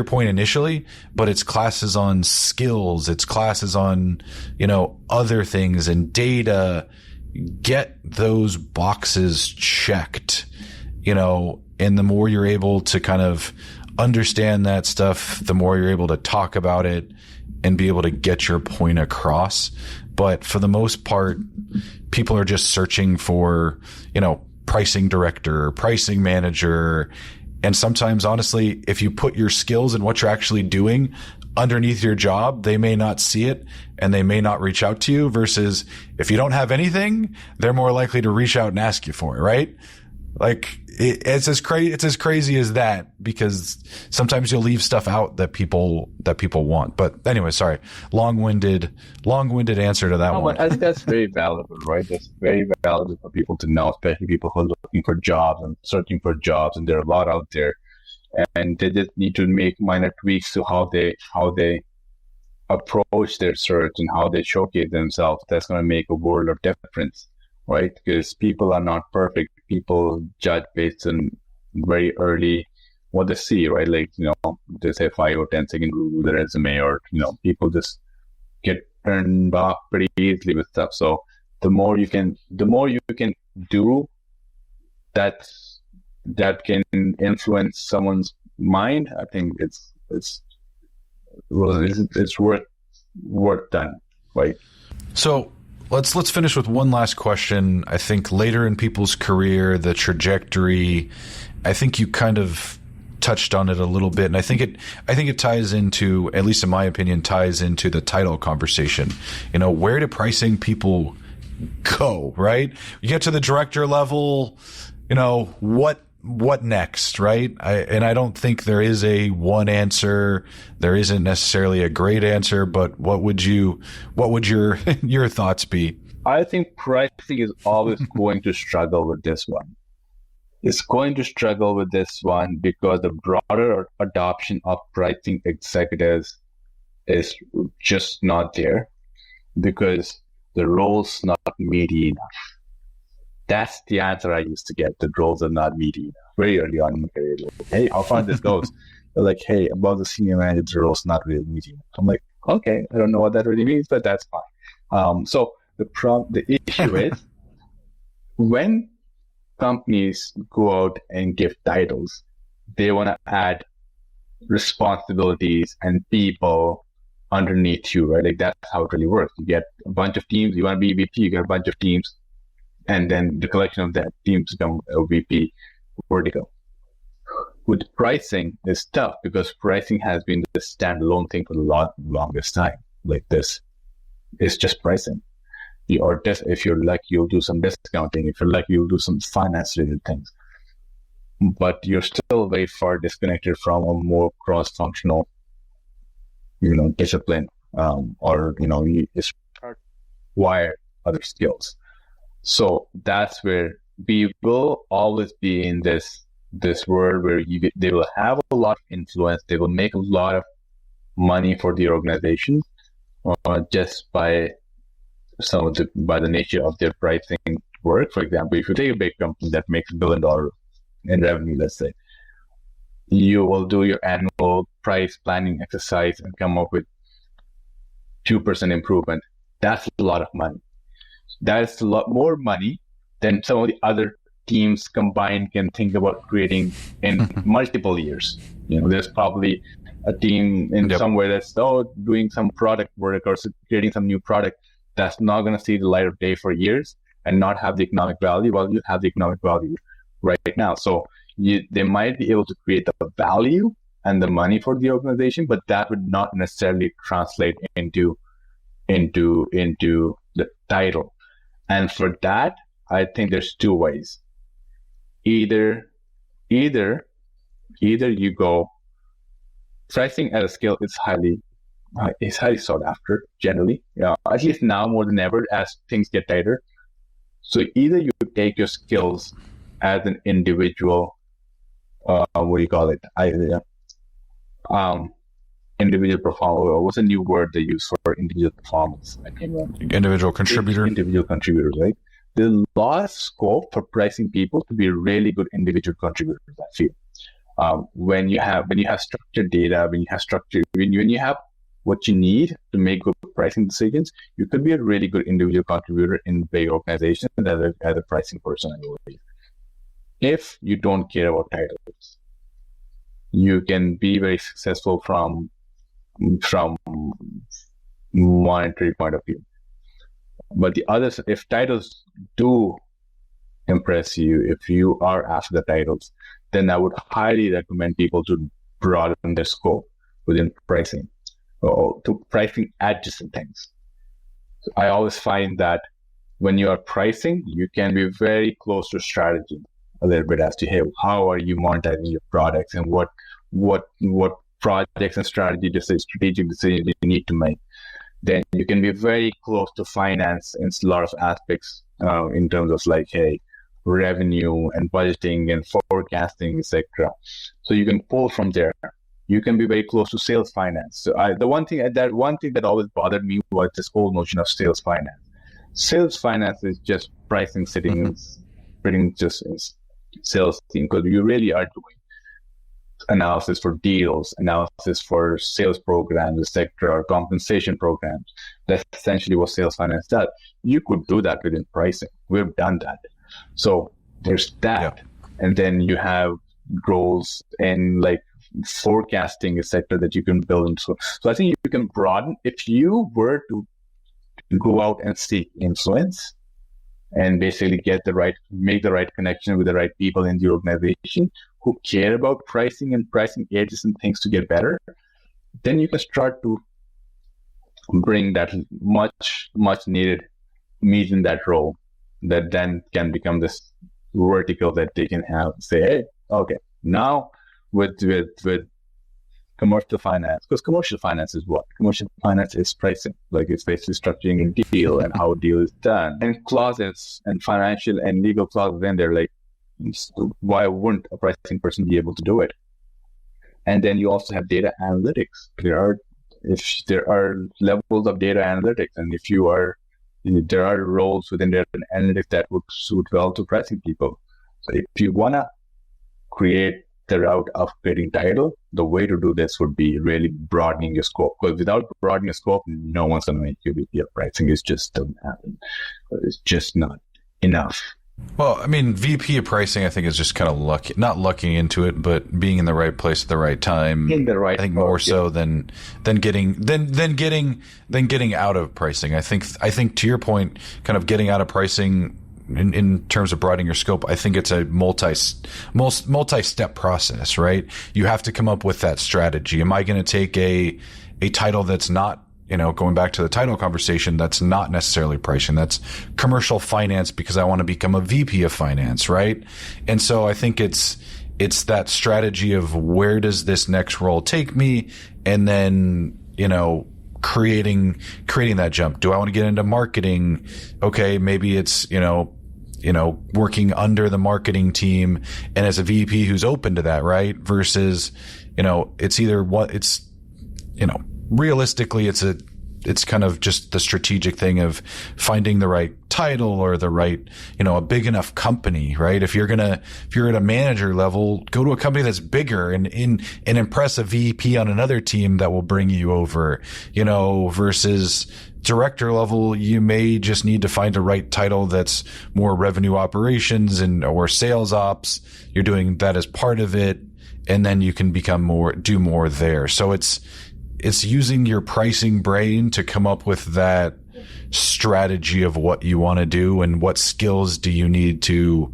point initially, but it's classes on skills. It's classes on, other things and data. Get those boxes checked, and the more you're able to kind of understand that stuff, the more you're able to talk about it and be able to get your point across. But for the most part, people are just searching for, pricing director, pricing manager. And sometimes, honestly, if you put your skills and what you're actually doing underneath your job, they may not see it and they may not reach out to you, versus if you don't have anything, they're more likely to reach out and ask you for it, right? Like, it's as crazy as that, because sometimes you'll leave stuff out that people want. But anyway, sorry, long-winded answer to that one. But I think that's very valuable, right? That's very valuable for people to know, especially people who are looking for jobs and searching for jobs, and there are a lot out there, and they just need to make minor tweaks to how they approach their search and how they showcase themselves. That's going to make a world of difference, right? Because people are not perfect. People judge based on very early what they see, right? Like, they say 5 or 10 second review the resume, or, people just get turned off pretty easily with stuff. So the more you can do that can influence someone's mind, I think it's worth done, right? So let's finish with one last question. I think later in people's career, the trajectory, I think you kind of touched on it a little bit, and I think it ties into, at least in my opinion, ties into the title conversation. Where do pricing people go, right? You get to the director level, what next, right? I don't think there is a one answer. There isn't necessarily a great answer, but what would your your thoughts be? I think pricing is always going to struggle with this one. It's going to struggle with this one because the broader adoption of pricing executives is just not there, because the role's not meaty enough. That's the answer I used to get. The roles are not meaty enough very early on in my career. Hey, how far this goes? They're like, hey, about the senior manager, the role's not really meaty enough. I'm like, okay, I don't know what that really means, but that's fine. So the issue is when companies go out and give titles, they want to add responsibilities and people underneath you, right? Like that's how it really works. You get a bunch of teams, you want to be VP, you get a bunch of teams, and then the collection of that teams become a VP vertical. With pricing, it's tough because pricing has been the standalone thing for the longest time. Like this, it's just pricing. If you're lucky, you'll do some discounting. If you're lucky, you'll do some finance-related things. But you're still very far disconnected from a more cross-functional, discipline, or it's acquire other skills. So that's where we will always be in this world where they will have a lot of influence. They will make a lot of money for the organization, just by the nature of their pricing work. For example, if you take a big company that makes $1 billion in revenue, let's say, you will do your annual price planning exercise and come up with 2% improvement. That's a lot of money. That's a lot more money than some of the other teams combined can think about creating in multiple years. There's probably a team in somewhere that's doing some product work or creating some new product that's not going to see the light of day for years and not have the economic value. Well, you have the economic value right now. So they might be able to create the value and the money for the organization, but that would not necessarily translate into the title. And for that, I think there's two ways. Either you go pricing at a scale is highly sought after generally, at least now more than ever as things get tighter. So either you take your skills as an individual, individual performer. What's a new word they use for individual performance? Individual contributor. Individual contributors, right? There's a lot of scope for pricing people to be really good individual contributors, I feel. When you have structured data, when you have what you need to make good pricing decisions, you could be a really good individual contributor in big organizations as a pricing person, I believe. If you don't care about titles, you can be very successful from monetary point of view. But the others, if titles do impress you, if you are after the titles, then I would highly recommend people to broaden their scope within pricing or to pricing adjacent things. So I always find that when you are pricing, you can be very close to strategy a little bit as to, hey, how are you monetizing your products and what projects and strategic decisions you need to make. Then you can be very close to finance in a lot of aspects in terms of like, hey, revenue and budgeting and forecasting, etc. So you can pull from there. You can be very close to sales finance. So the one thing that always bothered me was this whole notion of sales finance. Sales finance is just pricing sitting pretty just in sales team, because you really are doing analysis for deals, analysis for sales programs, etc., or compensation programs. That's essentially what sales finance does. You could do that within pricing. We've done that. So there's that. Yeah. And then you have roles in like forecasting, etc., that you can build into. So I think you can broaden. If you were to go out and seek influence and basically make the right connection with the right people in the organization who care about pricing and pricing adjacent things to get better, then you can start to bring that much needed meat in that role that then can become this vertical that they can have, say, hey, okay, now with commercial finance, because commercial finance is what? Commercial finance is pricing. Like it's basically structuring a deal and how a deal is done. And clauses and financial and legal clauses, then they're like, why wouldn't a pricing person be able to do it? And then you also have data analytics. If there are levels of data analytics, and there are roles within data analytics that would suit well to pricing people. So if you want to create the route of creating title, the way to do this would be really broadening your scope. Because without broadening your scope, no one's going to make you VP of pricing. It just doesn't happen. It's just not enough. Well, I mean, VP of pricing, I think, is just kind of lucky, not lucky into it, but being in the right place at the right time. In the right, I think more so than getting out of pricing. I think to your point, kind of getting out of pricing in terms of broadening your scope. I think it's a multi-step process, right? You have to come up with that strategy. Am I going to take a title that's not, going back to the title conversation, that's not necessarily pricing. That's commercial finance because I want to become a VP of finance, right? And so I think it's that strategy of where does this next role take me? And then, creating that jump. Do I want to get into marketing? Okay, maybe it's, working under the marketing team and as a VP who's open to that, right? Versus, it's either realistically, it's kind of just the strategic thing of finding the right title or the right, a big enough company, right? If you're at a manager level, go to a company that's bigger and impress a VP on another team that will bring you over, versus director level, you may just need to find a right title that's more revenue operations or sales ops. You're doing that as part of it. And then you can do more there. So it's using your pricing brain to come up with that strategy of what you want to do and what skills do you need to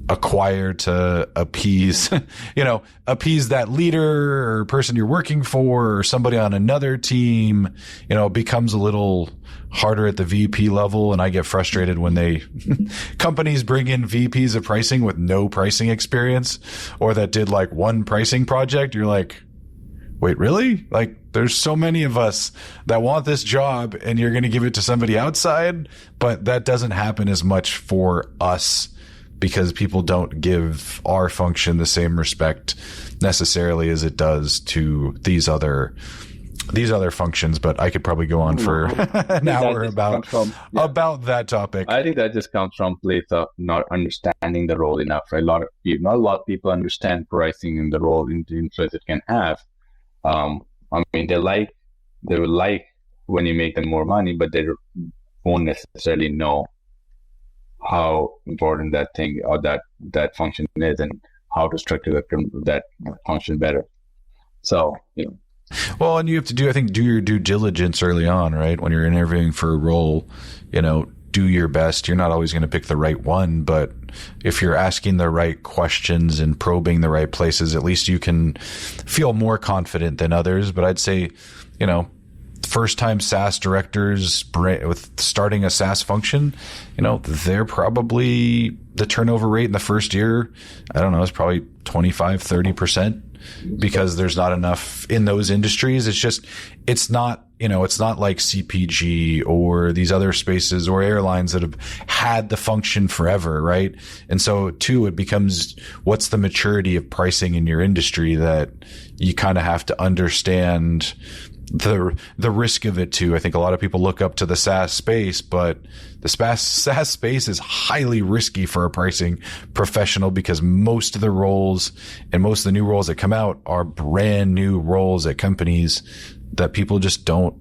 acquire to appease that leader or person you're working for or somebody on another team. It becomes a little harder at the VP level. And I get frustrated when companies bring in VPs of pricing with no pricing experience or that did like one pricing project. You're like, wait, really? Like, there's so many of us that want this job and you're going to give it to somebody outside, but that doesn't happen as much for us because people don't give our function the same respect necessarily as it does to these other functions. But I could probably go on for an hour about that topic. I think that just comes from place of not understanding the role enough, right? Not a lot of people understand pricing and the role in the influence it can have. They will like when you make them more money, but they won't necessarily know how important that thing or that function is and how to structure that function better. So, Well, and you have to do your due diligence early on, right? When you're interviewing for a role, do your best. You're not always going to pick the right one, but if you're asking the right questions and probing the right places, at least you can feel more confident than others. But I'd say, first time SaaS directors with starting a SaaS function, they're probably the turnover rate in the first year, I don't know, it's probably 25-30%. Because there's not enough in those industries. It's not like CPG or these other spaces or airlines that have had the function forever, right? And so too, it becomes what's the maturity of pricing in your industry that you kind of have to understand the risk of it too. I think a lot of people look up to the SaaS space, but the SaaS space is highly risky for a pricing professional because most of the roles and most of the new roles that come out are brand new roles at companies that people just don't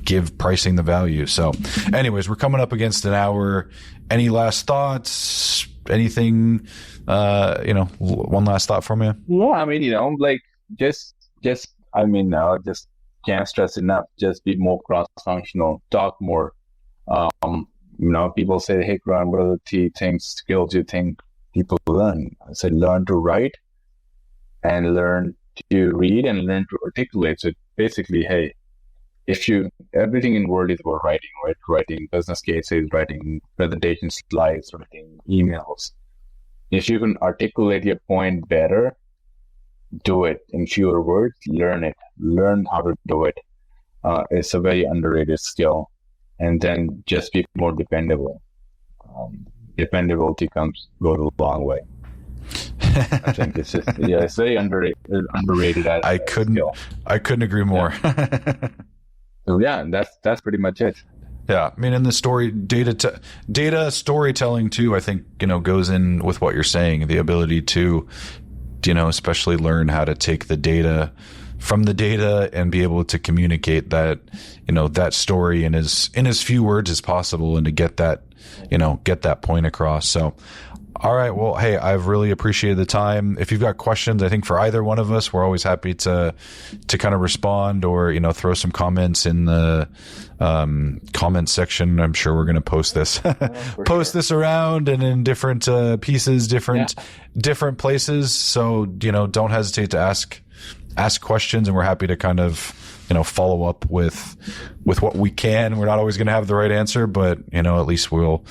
give pricing the value. So anyways, we're coming up against an hour. Any last thoughts? Anything, one last thought from you? Yeah, just can't stress enough, just be more cross-functional, talk more. People say, hey, Karan, what are the skills you think people learn? I said, learn to write and learn to read and learn to articulate. So basically, hey, everything in world is about writing, right? Writing business cases, writing presentation slides, writing emails. If you can articulate your point better, do it in fewer words, learn how to do it. It's a very underrated skill. And then just be more dependable. Dependability goes a long way. I think it's very underrated. I couldn't agree more. So yeah, that's pretty much it. Yeah, I mean, in the data storytelling too, I think goes in with what you're saying. The ability to, especially learn how to take the data the data and be able to communicate that, that story in as few words as possible, and to get that point across. So, all right. Well, hey, I've really appreciated the time. If you've got questions, I think for either one of us, we're always happy to kind of respond, or, throw some comments in the comment section. I'm sure we're going to post this, this around and in different pieces, different places. So, don't hesitate to ask questions, and we're happy to kind of, follow up with what we can. We're not always going to have the right answer, but, at least we'll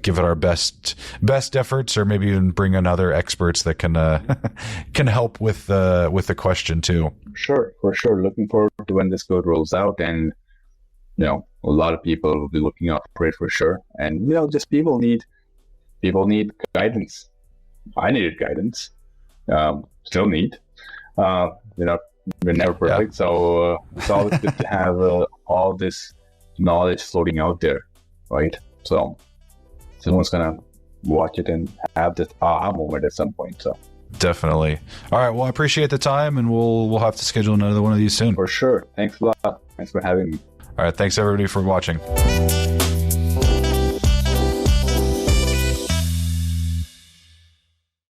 give it our best efforts, or maybe even bring in other experts that can help with the question too. Sure. For sure. Looking forward to when this code rolls out, and, a lot of people will be looking out for it for sure. And, just people need guidance. I needed guidance. Still need, we're never perfect. Yeah. So it's always good to have all this knowledge floating out there, right? So someone's going to watch it and have this aha moment at some point. So definitely. All right. Well, I appreciate the time, and we'll have to schedule another one of these soon. For sure. Thanks a lot. Thanks for having me. All right. Thanks everybody for watching.